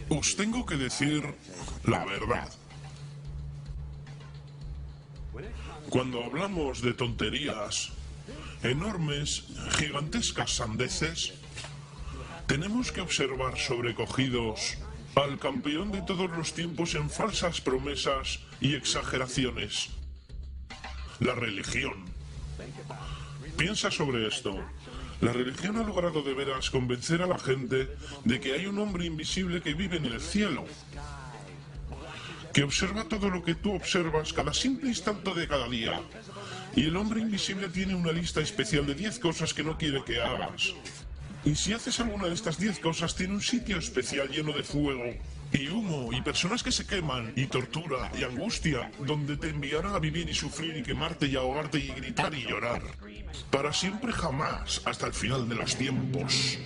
Os tengo que decir la verdad. Cuando hablamos de tonterías, enormes, gigantescas sandeces, tenemos que observar sobrecogidos al campeón de todos los tiempos en falsas promesas y exageraciones: la religión. Piensa sobre esto. La religión ha logrado de veras convencer a la gente de que hay un hombre invisible que vive en el cielo, que observa todo lo que tú observas cada simple instante de cada día. Y el hombre invisible tiene una lista especial de 10 cosas que no quiere que hagas. Y si haces alguna de estas 10 cosas, tiene un sitio especial lleno de fuego y humo y personas que se queman y tortura y angustia, donde te enviará a vivir y sufrir y quemarte y ahogarte y gritar y llorar. Para siempre jamás, hasta el final de los tiempos.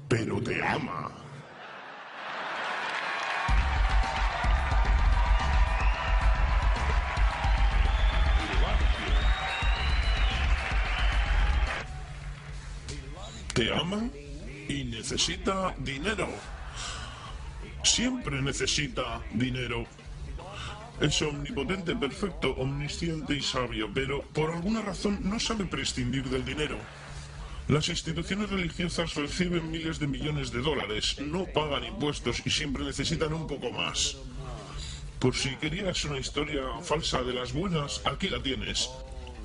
Pero te ama. Te ama y necesita dinero. Siempre necesita dinero. Es omnipotente, perfecto, omnisciente y sabio, pero por alguna razón no sabe prescindir del dinero. Las instituciones religiosas reciben miles de millones de dólares, no pagan impuestos y siempre necesitan un poco más. Por si querías una historia falsa de las buenas, aquí la tienes.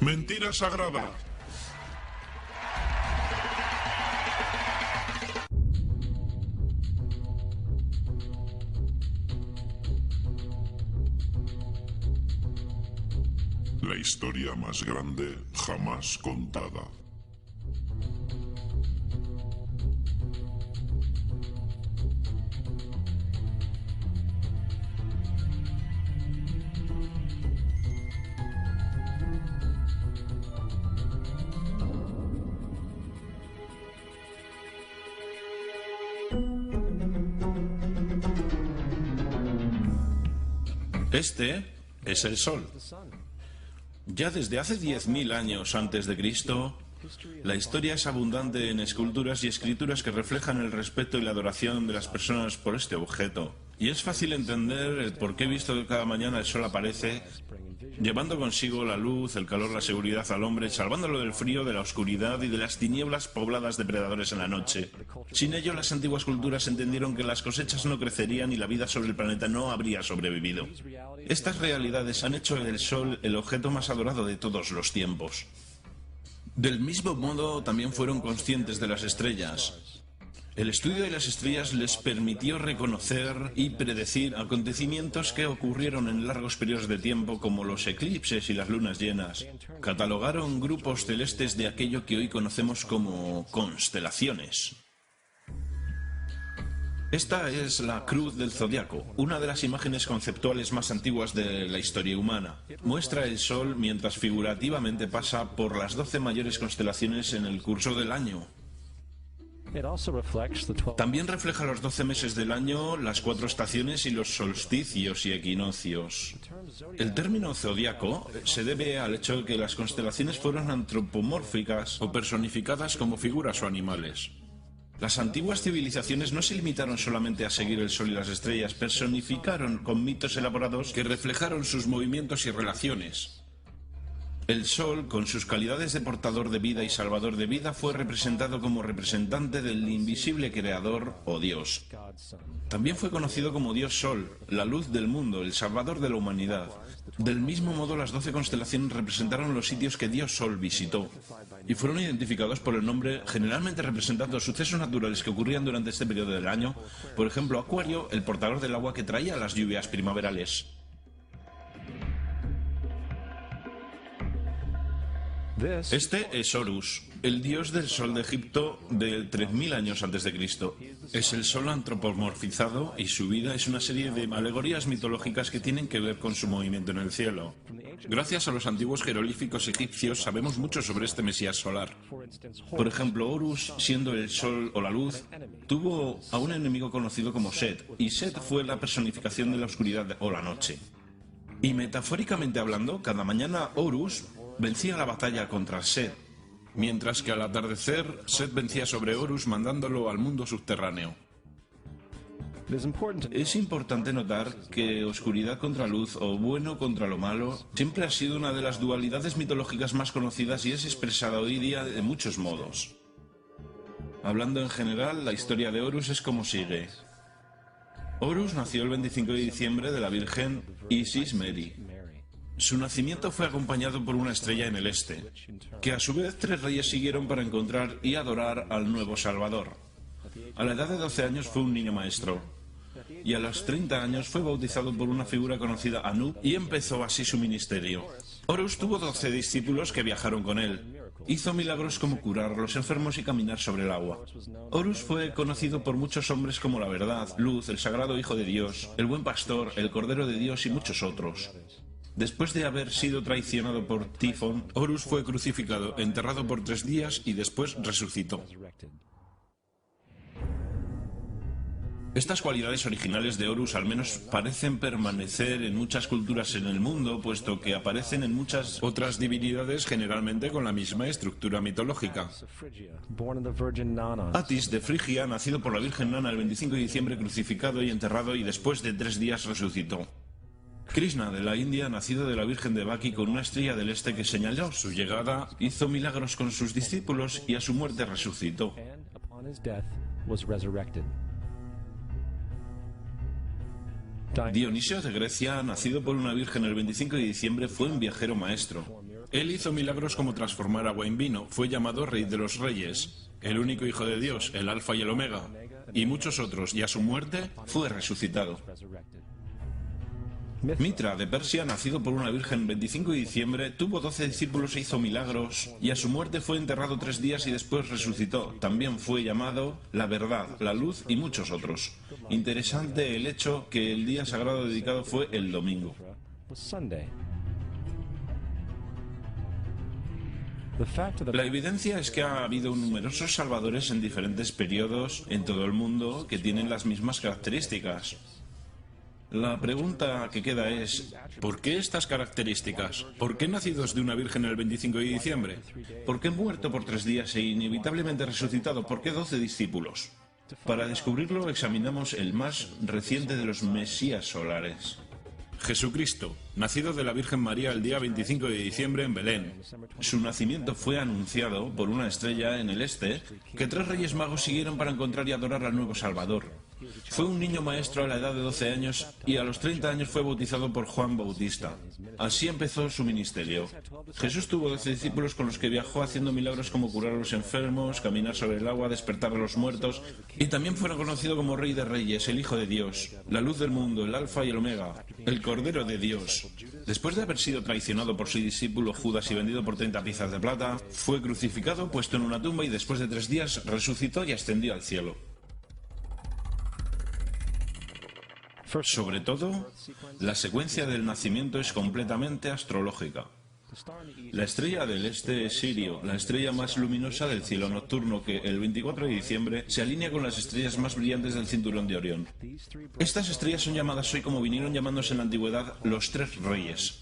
Mentira sagrada. La historia más grande jamás contada. Este es el Sol. Ya desde hace 10.000 años antes de Cristo, la historia es abundante en esculturas y escrituras que reflejan el respeto y la adoración de las personas por este objeto. Y es fácil entender el por qué, visto que cada mañana el sol aparece, llevando consigo la luz, el calor, la seguridad al hombre, salvándolo del frío, de la oscuridad y de las tinieblas pobladas de predadores en la noche. Sin ello, las antiguas culturas entendieron que las cosechas no crecerían y la vida sobre el planeta no habría sobrevivido. Estas realidades han hecho del Sol el objeto más adorado de todos los tiempos. Del mismo modo, también fueron conscientes de las estrellas. El estudio de las estrellas les permitió reconocer y predecir acontecimientos que ocurrieron en largos periodos de tiempo, como los eclipses y las lunas llenas. Catalogaron grupos celestes de aquello que hoy conocemos como constelaciones. Esta es la Cruz del Zodiaco, una de las imágenes conceptuales más antiguas de la historia humana. Muestra el Sol mientras figurativamente pasa por las 12 mayores constelaciones en el curso del año. También refleja los 12 meses del año, las 4 estaciones y los solsticios y equinoccios. El término zodiaco se debe al hecho de que las constelaciones fueron antropomórficas o personificadas como figuras o animales. Las antiguas civilizaciones no se limitaron solamente a seguir el sol y las estrellas, personificaron con mitos elaborados que reflejaron sus movimientos y relaciones. El Sol, con sus calidades de portador de vida y salvador de vida, fue representado como representante del invisible creador o Dios. También fue conocido como Dios Sol, la luz del mundo, el salvador de la humanidad. Del mismo modo, las 12 constelaciones representaron los sitios que Dios Sol visitó y fueron identificados por el nombre, generalmente representando sucesos naturales que ocurrían durante este periodo del año. Por ejemplo, Acuario, el portador del agua que traía las lluvias primaverales. Este es Horus, el dios del sol de Egipto de 3.000 años antes de Cristo. Es el sol antropomorfizado y su vida es una serie de alegorías mitológicas que tienen que ver con su movimiento en el cielo. Gracias a los antiguos jeroglíficos egipcios sabemos mucho sobre este mesías solar. Por ejemplo, Horus, siendo el sol o la luz, tuvo a un enemigo conocido como Set, y Set fue la personificación de la oscuridad o la noche. Y metafóricamente hablando, cada mañana Horus vencía la batalla contra Set. mientras que al atardecer Set vencía sobre Horus mandándolo al mundo subterráneo. Es importante notar que oscuridad contra luz o bueno contra lo malo siempre ha sido una de las dualidades mitológicas más conocidas y es expresada hoy día de muchos modos. Hablando en general, la historia de Horus es como sigue. Horus nació el 25 de diciembre de la Virgen Isis Meri. Su nacimiento fue acompañado por una estrella en el este, que a su vez 3 reyes siguieron para encontrar y adorar al nuevo Salvador. A la edad de 12 años fue un niño maestro, y a los 30 años fue bautizado por una figura conocida Anub y empezó así su ministerio. Horus tuvo 12 discípulos que viajaron con él. Hizo milagros como curar a los enfermos y caminar sobre el agua. Horus fue conocido por muchos hombres como la Verdad, Luz, el Sagrado Hijo de Dios, el Buen Pastor, el Cordero de Dios y muchos otros. Después de haber sido traicionado por Tifón, Horus fue crucificado, enterrado por 3 días y después resucitó. Estas cualidades originales de Horus al menos parecen permanecer en muchas culturas en el mundo, puesto que aparecen en muchas otras divinidades generalmente con la misma estructura mitológica. Atis de Frigia, nacido por la Virgen Nana el 25 de diciembre, crucificado y enterrado y después de 3 días resucitó. Krishna de la India, nacido de la Virgen de Baki con una estrella del este que señaló su llegada, hizo milagros con sus discípulos y a su muerte resucitó. Dionisio de Grecia, nacido por una virgen el 25 de diciembre, fue un viajero maestro. Él hizo milagros como transformar agua en vino, fue llamado Rey de los Reyes, el único Hijo de Dios, el Alfa y el Omega, y muchos otros, y a su muerte fue resucitado. Mitra de Persia, nacido por una virgen el 25 de diciembre, tuvo 12 discípulos e hizo milagros, y a su muerte fue enterrado 3 días y después resucitó. También fue llamado la Verdad, la Luz y muchos otros. Interesante el hecho que el día sagrado dedicado fue el domingo. La evidencia es que ha habido numerosos salvadores en diferentes periodos en todo el mundo que tienen las mismas características. La pregunta que queda es, ¿por qué estas características? ¿Por qué nacidos de una virgen el 25 de diciembre? ¿Por qué muerto por 3 días e inevitablemente resucitado? ¿Por qué 12 discípulos? Para descubrirlo examinamos el más reciente de los mesías solares. Jesucristo, nacido de la Virgen María el día 25 de diciembre en Belén. Su nacimiento fue anunciado por una estrella en el este que 3 reyes magos siguieron para encontrar y adorar al nuevo Salvador. Fue un niño maestro a la edad de 12 años y a los 30 años fue bautizado por Juan Bautista. Así empezó su ministerio. Jesús tuvo 12 discípulos con los que viajó haciendo milagros como curar a los enfermos, caminar sobre el agua, despertar a los muertos, y también fue reconocido como Rey de Reyes, el Hijo de Dios, la Luz del mundo, el Alfa y el Omega, el Cordero de Dios. Después de haber sido traicionado por su discípulo Judas y vendido por 30 piezas de plata, fue crucificado, puesto en una tumba y después de 3 días resucitó y ascendió al cielo. Sobre todo, la secuencia del nacimiento es completamente astrológica. La estrella del este es Sirio, la estrella más luminosa del cielo nocturno que el 24 de diciembre se alinea con las estrellas más brillantes del cinturón de Orión. Estas estrellas son llamadas hoy, como vinieron llamándose en la antigüedad, los 3 reyes.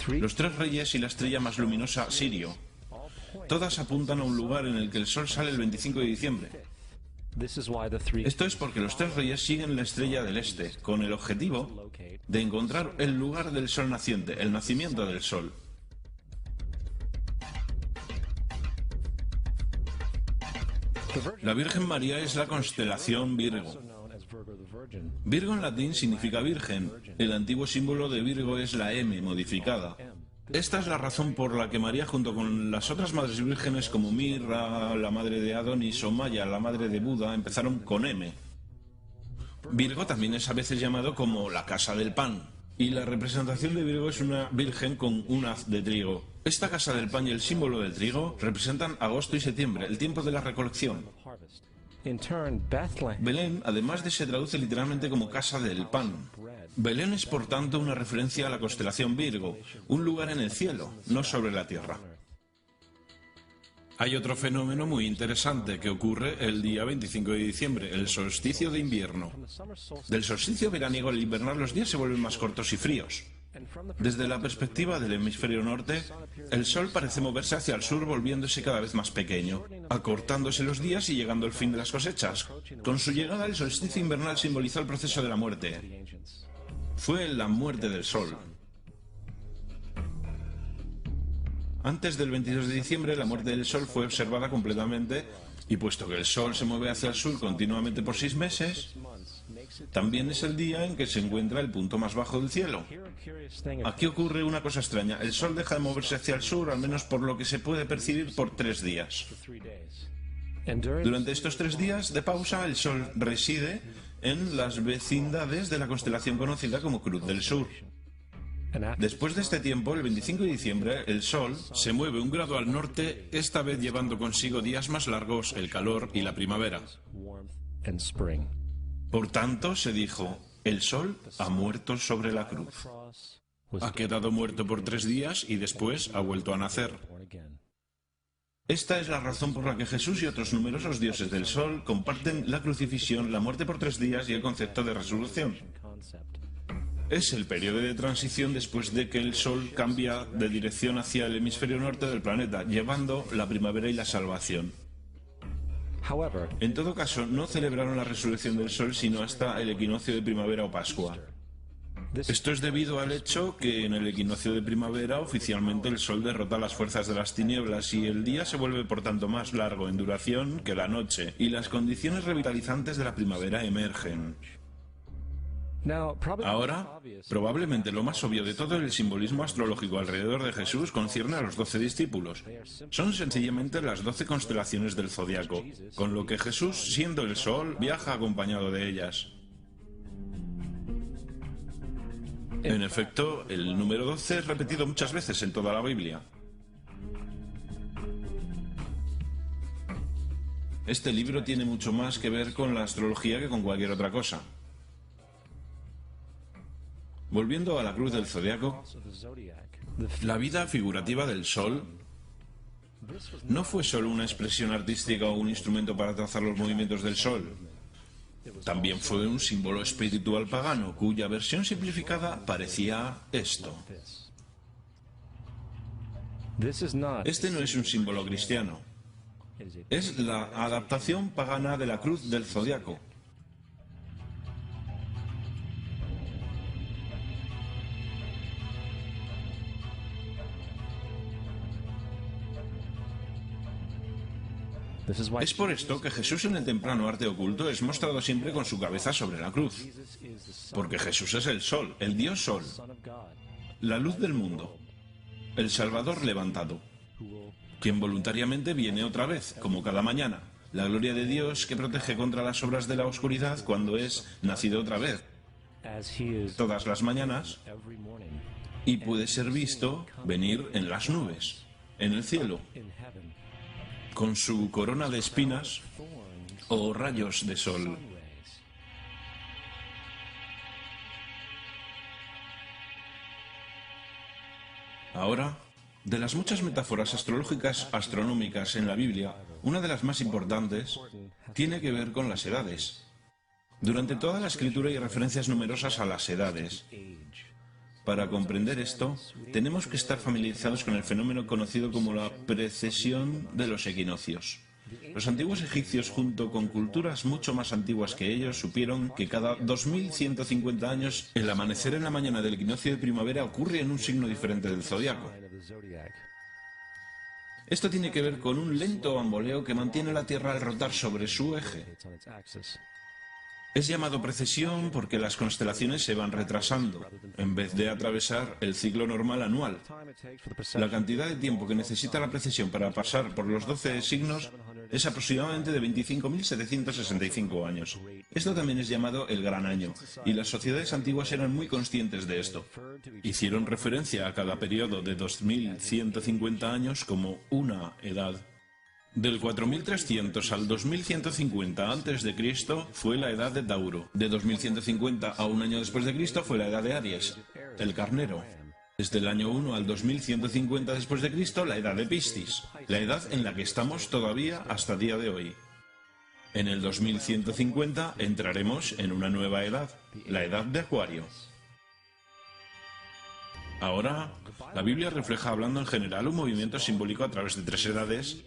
Los 3 reyes y la estrella más luminosa, Sirio. Todas apuntan a un lugar en el que el sol sale el 25 de diciembre. Esto es porque los 3 reyes siguen la estrella del este, con el objetivo de encontrar el lugar del sol naciente, el nacimiento del sol. La Virgen María es la constelación Virgo. Virgo en latín significa virgen. El antiguo símbolo de Virgo es la M modificada. Esta es la razón por la que María, junto con las otras madres vírgenes como Mirra, la madre de Adonis, o Maya, la madre de Buda, empezaron con M. Virgo también es a veces llamado como la casa del pan, y la representación de Virgo es una virgen con un haz de trigo. Esta casa del pan y el símbolo del trigo representan agosto y septiembre, el tiempo de la recolección. Belén, además se traduce literalmente como casa del pan. Belén es por tanto una referencia a la constelación Virgo, un lugar en el cielo, no sobre la tierra. Hay otro fenómeno muy interesante que ocurre el día 25 de diciembre, el solsticio de invierno. Del solsticio veraniego al invernal los días se vuelven más cortos y fríos. Desde la perspectiva del hemisferio norte, el Sol parece moverse hacia el sur volviéndose cada vez más pequeño, acortándose los días y llegando al fin de las cosechas. Con su llegada, el solsticio invernal simbolizó el proceso de la muerte. Fue la muerte del Sol. Antes del 22 de diciembre, la muerte del Sol fue observada completamente, y puesto que el Sol se mueve hacia el sur continuamente por 6 meses, también es el día en que se encuentra el punto más bajo del cielo. Aquí ocurre una cosa extraña. El Sol deja de moverse hacia el sur, al menos por lo que se puede percibir, por 3 días. Durante estos 3 días de pausa, el Sol reside en las vecindades de la constelación conocida como Cruz del Sur. Después de este tiempo, el 25 de diciembre, el Sol se mueve 1 grado al norte, esta vez llevando consigo días más largos, el calor y la primavera. Por tanto, se dijo, el Sol ha muerto sobre la cruz. Ha quedado muerto por 3 días y después ha vuelto a nacer. Esta es la razón por la que Jesús y otros numerosos dioses del Sol comparten la crucifixión, la muerte por 3 días y el concepto de resurrección. Es el periodo de transición después de que el Sol cambia de dirección hacia el hemisferio norte del planeta, llevando la primavera y la salvación. En todo caso, no celebraron la resurrección del Sol sino hasta el equinoccio de primavera o Pascua. Esto es debido al hecho que en el equinoccio de primavera oficialmente el Sol derrota las fuerzas de las tinieblas y el día se vuelve por tanto más largo en duración que la noche, y las condiciones revitalizantes de la primavera emergen. Ahora, probablemente lo más obvio de todo el simbolismo astrológico alrededor de Jesús concierne a los 12 discípulos. Son sencillamente las 12 constelaciones del zodiaco, con lo que Jesús, siendo el Sol, viaja acompañado de ellas. En efecto, el número 12 es repetido muchas veces en toda la Biblia. Este libro tiene mucho más que ver con la astrología que con cualquier otra cosa. Volviendo a la cruz del zodiaco, la vida figurativa del Sol no fue solo una expresión artística o un instrumento para trazar los movimientos del Sol. También fue un símbolo espiritual pagano, cuya versión simplificada parecía esto. Este no es un símbolo cristiano. Es la adaptación pagana de la cruz del zodiaco. Es por esto que Jesús en el temprano arte oculto es mostrado siempre con su cabeza sobre la cruz. Porque Jesús es el Sol, el Dios Sol, la luz del mundo, el Salvador levantado, quien voluntariamente viene otra vez, como cada mañana, la gloria de Dios que protege contra las obras de la oscuridad cuando es nacido otra vez, todas las mañanas, y puede ser visto venir en las nubes, en el cielo, con su corona de espinas o rayos de sol. Ahora, de las muchas metáforas astrológicas astronómicas en la Biblia, una de las más importantes tiene que ver con las edades. Durante toda la escritura hay referencias numerosas a las edades. Para comprender esto, tenemos que estar familiarizados con el fenómeno conocido como la precesión de los equinoccios. Los antiguos egipcios, junto con culturas mucho más antiguas que ellos, supieron que cada 2150 años el amanecer en la mañana del equinoccio de primavera ocurre en un signo diferente del zodiaco. Esto tiene que ver con un lento bamboleo que mantiene la Tierra al rotar sobre su eje. Es llamado precesión porque las constelaciones se van retrasando, en vez de atravesar el ciclo normal anual. La cantidad de tiempo que necesita la precesión para pasar por los 12 signos es aproximadamente de 25.765 años. Esto también es llamado el Gran Año, y las sociedades antiguas eran muy conscientes de esto. Hicieron referencia a cada periodo de 2150 años como una edad. Del 4300 al 2150 a.C. fue la edad de Tauro. De 2150 a un año después de Cristo fue la edad de Aries, el carnero. Desde el año 1 al 2150 después de Cristo, la edad de Piscis, la edad en la que estamos todavía hasta día de hoy. En el 2150 entraremos en una nueva edad, la edad de Acuario. Ahora, la Biblia refleja, hablando en general, un movimiento simbólico a través de 3 edades,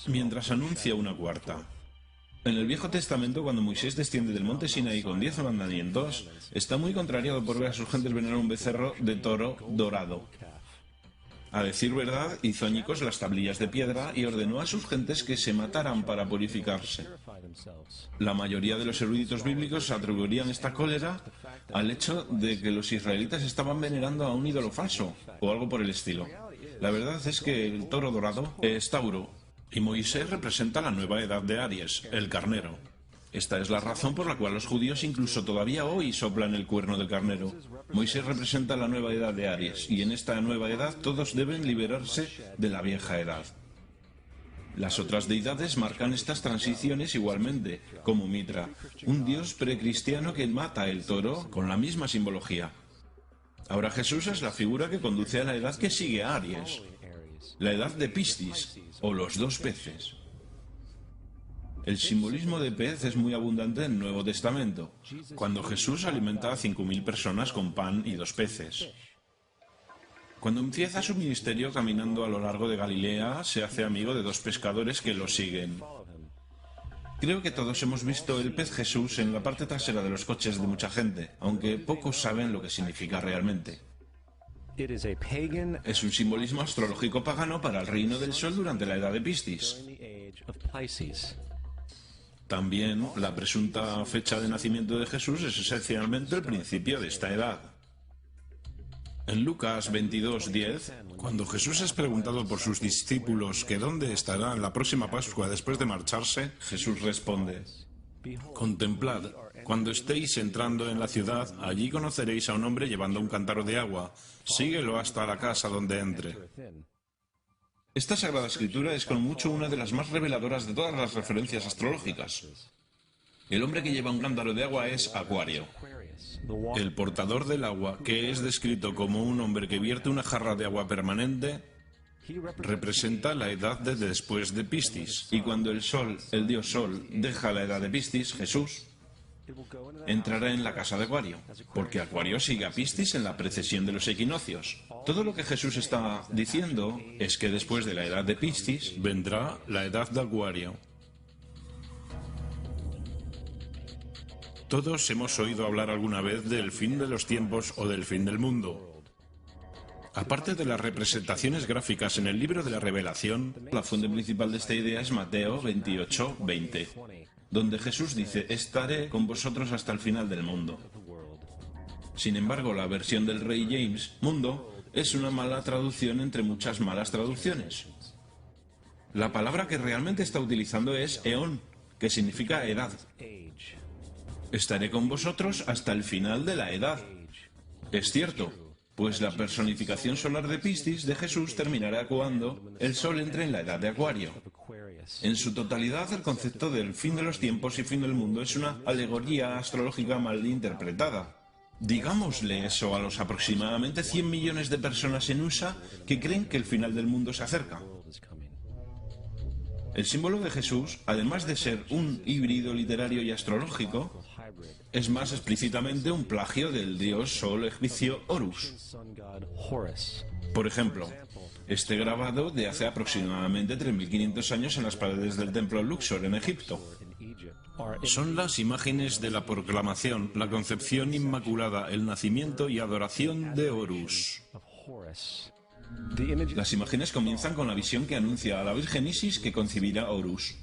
mientras anuncia una cuarta. En el Viejo Testamento, cuando Moisés desciende del monte Sinaí con 10 mandamientos, está muy contrariado por ver a sus gentes venerar un becerro de toro dorado. A decir verdad, hizo añicos las tablillas de piedra y ordenó a sus gentes que se mataran para purificarse. La mayoría de los eruditos bíblicos atribuirían esta cólera al hecho de que los israelitas estaban venerando a un ídolo falso, o algo por el estilo. La verdad es que el toro dorado es Tauro, y Moisés representa la nueva edad de Aries, el carnero. Esta es la razón por la cual los judíos incluso todavía hoy soplan el cuerno del carnero. Moisés representa la nueva edad de Aries, y en esta nueva edad todos deben liberarse de la vieja edad. Las otras deidades marcan estas transiciones igualmente, como Mitra, un dios precristiano que mata el toro con la misma simbología. Ahora Jesús es la figura que conduce a la edad que sigue a Aries, la edad de Piscis, o los 2 peces. El simbolismo de pez es muy abundante en el Nuevo Testamento, cuando Jesús alimenta a 5.000 personas con pan y 2 peces. Cuando empieza su ministerio caminando a lo largo de Galilea, se hace amigo de 2 pescadores que lo siguen. Creo que todos hemos visto el pez Jesús en la parte trasera de los coches de mucha gente, aunque pocos saben lo que significa realmente. Es un simbolismo astrológico pagano para el reino del sol durante la edad de Piscis. También, la presunta fecha de nacimiento de Jesús es esencialmente el principio de esta edad. En Lucas 22:10, Cuando Jesús es preguntado por sus discípulos que dónde estará en la próxima Pascua después de marcharse, Jesús responde: contemplad, cuando estéis entrando en la ciudad, allí conoceréis a un hombre llevando un cántaro de agua. Síguelo hasta la casa donde entre. Esta Sagrada Escritura es con mucho una de las más reveladoras de todas las referencias astrológicas. El hombre que lleva un cántaro de agua es Acuario. El portador del agua, que es descrito como un hombre que vierte una jarra de agua permanente, representa la edad de después de Piscis. Y cuando el Sol, el dios Sol, deja la edad de Piscis, Jesús entrará en la casa de Acuario, porque Acuario sigue a Piscis en la precesión de los equinoccios. Todo lo que Jesús está diciendo es que después de la edad de Piscis vendrá la edad de Acuario. Todos hemos oído hablar alguna vez del fin de los tiempos o del fin del mundo. Aparte de las representaciones gráficas en el libro de la Revelación, la fuente principal de esta idea es Mateo 28:20, donde Jesús dice: estaré con vosotros hasta el final del mundo. Sin embargo, la versión del Rey James, mundo, es una mala traducción entre muchas malas traducciones. La palabra que realmente está utilizando es eón, que significa edad. Estaré con vosotros hasta el final de la edad. Es cierto, pues la personificación solar de Piscis de Jesús terminará cuando el Sol entre en la edad de Acuario. En su totalidad, el concepto del fin de los tiempos y fin del mundo es una alegoría astrológica mal interpretada. Digámosle eso a los aproximadamente 100 millones de personas en USA que creen que el final del mundo se acerca. El símbolo de Jesús, además de ser un híbrido literario y astrológico, es más explícitamente un plagio del dios Sol egipcio Horus. Por ejemplo, este grabado de hace aproximadamente 3.500 años en las paredes del templo Luxor en Egipto. Son las imágenes de la proclamación, la concepción inmaculada, el nacimiento y adoración de Horus. Las imágenes comienzan con la visión que anuncia a la Virgen Isis que concebirá Horus.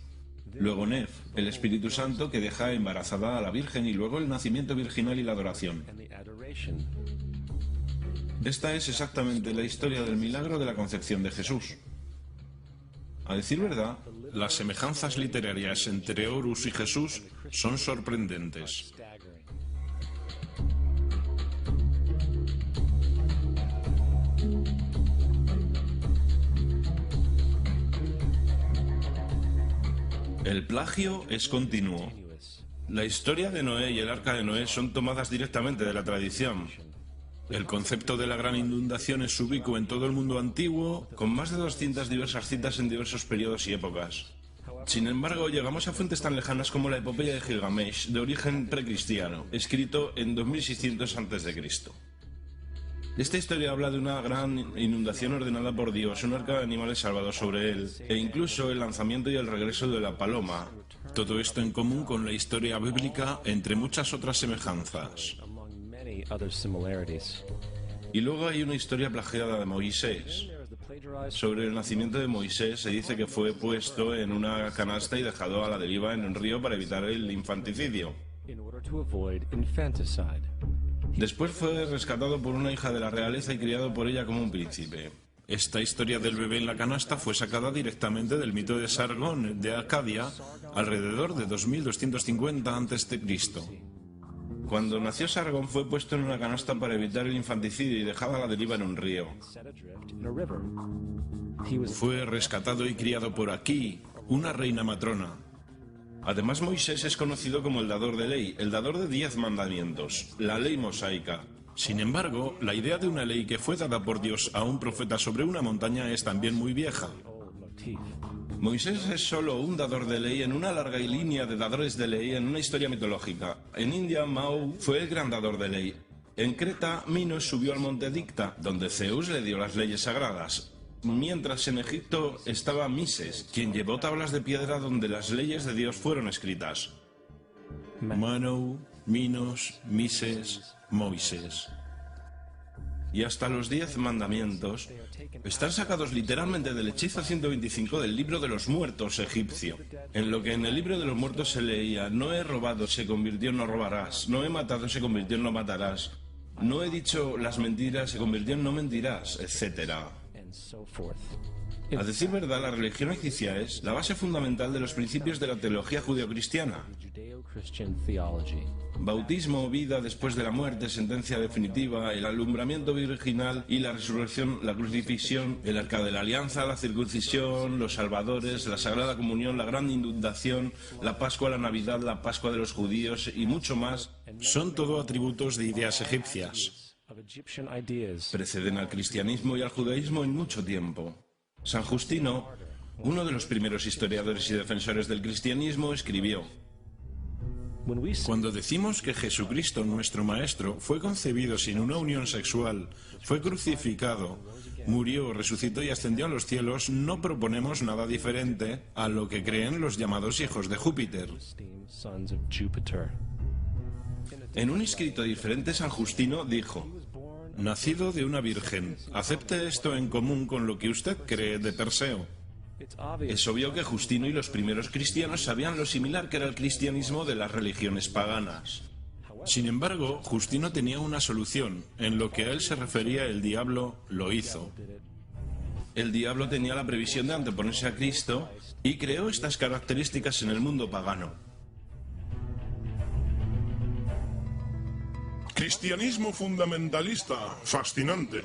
Luego Nef, el Espíritu Santo que deja embarazada a la Virgen, y luego el nacimiento virginal y la adoración. Esta es exactamente la historia del milagro de la concepción de Jesús. A decir verdad, las semejanzas literarias entre Horus y Jesús son sorprendentes. El plagio es continuo. La historia de Noé y el arca de Noé son tomadas directamente de la tradición. El concepto de la gran inundación es ubicuo en todo el mundo antiguo, con más de 200 diversas citas en diversos periodos y épocas. Sin embargo, llegamos a fuentes tan lejanas como la epopeya de Gilgamesh, de origen precristiano, escrito en 2600 a.C. Esta historia habla de una gran inundación ordenada por Dios, un arca de animales salvados sobre él, e incluso el lanzamiento y el regreso de la paloma. Todo esto en común con la historia bíblica, entre muchas otras semejanzas. Y luego hay una historia plagiada de Moisés. Sobre el nacimiento de Moisés se dice que fue puesto en una canasta y dejado a la deriva en un río para evitar el infanticidio. Después fue rescatado por una hija de la realeza y criado por ella como un príncipe. Esta historia del bebé en la canasta fue sacada directamente del mito de Sargón de Acadia alrededor de 2250 a.C. Cuando nació Sargón fue puesto en una canasta para evitar el infanticidio y dejado a la deriva en un río. Fue rescatado y criado por Aquí, una reina matrona. Además, Moisés es conocido como el dador de ley, el dador de 10 mandamientos, la ley mosaica. Sin embargo, la idea de una ley que fue dada por Dios a un profeta sobre una montaña es también muy vieja. Moisés es solo un dador de ley en una larga línea de dadores de ley en una historia mitológica. En India, Mao fue el gran dador de ley. En Creta, Minos subió al monte Dicta, donde Zeus le dio las leyes sagradas. Mientras en Egipto estaba Mises, quien llevó tablas de piedra donde las leyes de Dios fueron escritas. Manu, Minos, Mises, Moisés. Y hasta los 10 mandamientos están sacados literalmente del hechizo 125 del libro de los muertos egipcio. En lo que en el libro de los muertos se leía: no he robado, se convirtió en no robarás; no he matado, se convirtió en no matarás; no he dicho las mentiras, se convirtió en no mentirás, etc. A decir verdad, la religión egipcia es la base fundamental de los principios de la teología judeocristiana. Bautismo, vida después de la muerte, sentencia definitiva, el alumbramiento virginal y la resurrección, la crucifixión, el arca de la alianza, la circuncisión, los salvadores, la sagrada comunión, la gran inundación, la Pascua, la Navidad, la Pascua de los judíos y mucho más, son todo atributos de ideas egipcias. Preceden al cristianismo y al judaísmo en mucho tiempo. San Justino, uno de los primeros historiadores y defensores del cristianismo, escribió: cuando decimos que Jesucristo, nuestro Maestro, fue concebido sin una unión sexual, fue crucificado, murió, resucitó y ascendió a los cielos, no proponemos nada diferente a lo que creen los llamados hijos de Júpiter. En un escrito diferente, San Justino dijo: nacido de una virgen, acepte esto en común con lo que usted cree de Perseo. Es obvio que Justino y los primeros cristianos sabían lo similar que era el cristianismo de las religiones paganas. Sin embargo, Justino tenía una solución. En lo que a él se refería, el diablo lo hizo. El diablo tenía la previsión de anteponerse a Cristo y creó estas características en el mundo pagano. Cristianismo fundamentalista, fascinante.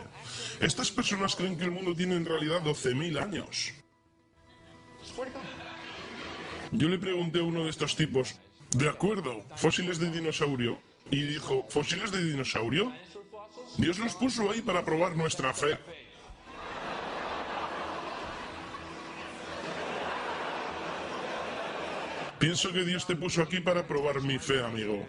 Estas personas creen que el mundo tiene en realidad 12.000 años. Yo le pregunté a uno de estos tipos: de acuerdo, fósiles de dinosaurio. Y dijo: ¿fósiles de dinosaurio? Dios los puso ahí para probar nuestra fe. Pienso que Dios te puso aquí para probar mi fe, amigo.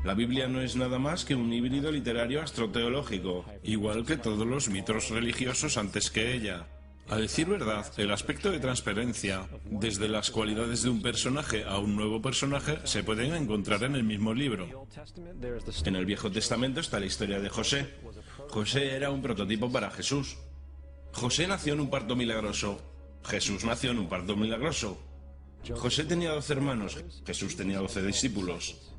La Biblia no es nada más que un híbrido literario astroteológico, igual que todos los mitos religiosos antes que ella. A decir verdad, el aspecto de transferencia, desde las cualidades de un personaje a un nuevo personaje, se pueden encontrar en el mismo libro. En el Viejo Testamento está la historia de José. José era un prototipo para Jesús. José nació en un parto milagroso. Jesús nació en un parto milagroso. José tenía 12 hermanos. Jesús tenía 12 discípulos.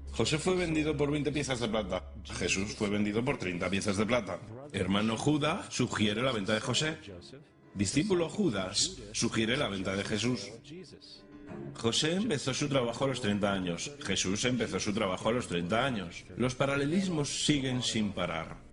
José fue vendido por 20 piezas de plata. Jesús fue vendido por 30 piezas de plata. Hermano Judas sugiere la venta de José. Discípulo Judas sugiere la venta de Jesús. José empezó su trabajo a los 30 años. Jesús empezó su trabajo a los 30 años. Los paralelismos siguen sin parar.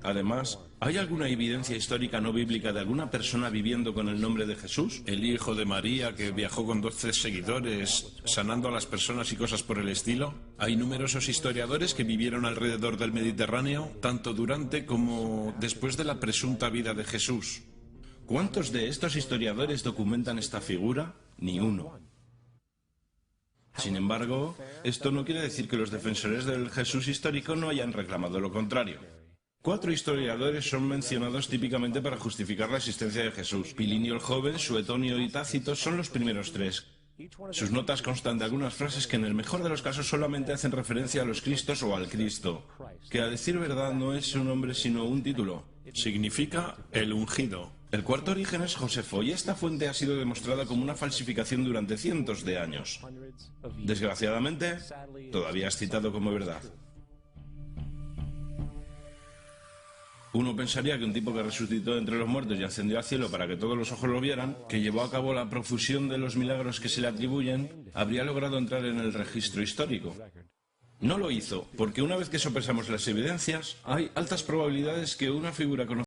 Además, ¿hay alguna evidencia histórica no bíblica de alguna persona viviendo con el nombre de Jesús? El hijo de María que viajó con 12 seguidores, sanando a las personas y cosas por el estilo. Hay numerosos historiadores que vivieron alrededor del Mediterráneo, tanto durante como después de la presunta vida de Jesús. ¿Cuántos de estos historiadores documentan esta figura? Ni uno. Sin embargo, esto no quiere decir que los defensores del Jesús histórico no hayan reclamado lo contrario. 4 historiadores son mencionados típicamente para justificar la existencia de Jesús. Pilinio el Joven, Suetonio y Tácito son los primeros 3. Sus notas constan de algunas frases que en el mejor de los casos solamente hacen referencia a los Cristos o al Cristo, que a decir verdad no es un nombre sino un título. Significa el ungido. El cuarto origen es Josefo y esta fuente ha sido demostrada como una falsificación durante cientos de años. Desgraciadamente, todavía es citado como verdad. Uno pensaría que un tipo que resucitó de entre los muertos y ascendió al cielo para que todos los ojos lo vieran, que llevó a cabo la profusión de los milagros que se le atribuyen, habría logrado entrar en el registro histórico. No lo hizo, porque una vez que sopesamos las evidencias, hay altas probabilidades que una figura conocida